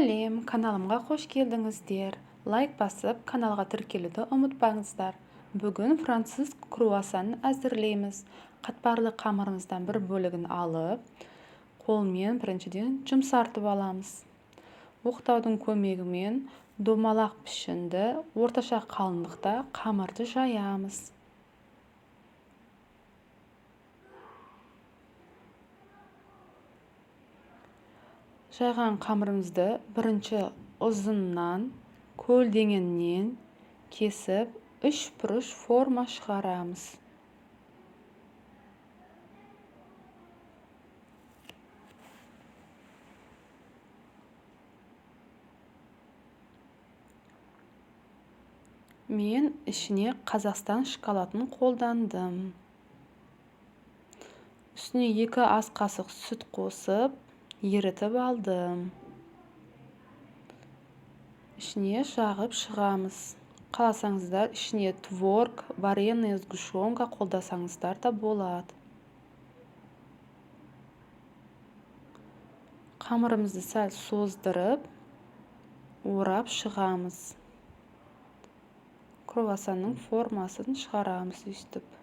сәлем, каналымға қош келдіңіздер. Лайк басып, каналға тіркелуді ұмытпаңыздар. Бүгін француз круассанын әзірлейміз. Қатпарлы қамырымыздан бір бөлігін алып, қолмен біріншіден жұмсартып аламыз. Оқтаудың көмегімен домалақ пішінді орташа қалыңдықта қамырды жаямыз. Жайған қамырымызды бірінші ұзыннан, көлденеңінен кесіп, үш бұрыш форма шығарамыз. Мен ішіне Қазақстан шоколадын қолдандым. Үстіне 2 ас қасық сүт қосып, ерітіп алдым. Ішіне жағып шығамыз. Қаласаңыздар, ішіне творог, вареная сгущенка қолдасаңыздар да болады. Қамырымызды сәл создырып, орап шығамыз. Круассанның формасын шығарамыз өстіп.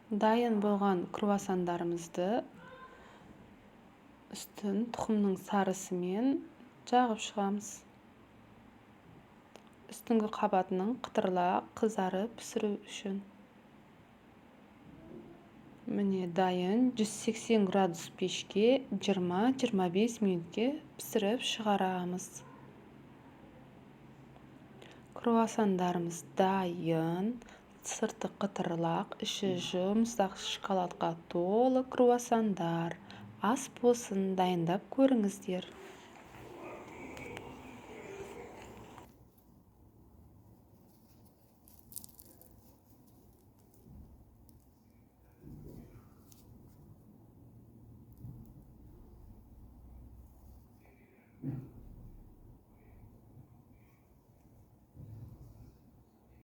Дайын болған круассандарымызды үстін тұқымның сарысымен жағып шығамыз. Үстіңгі қабатының қытырлап қызарып пісіру үшін. Міне дайын 180 градус пешке 20-25 минутке пісіріп шығарамыз. Круассандарымыз дайын. Сырты қытырлақ, іші жұмсақ шоколадқа толы круассандар. Ас болсын, дайындап көріңіздер.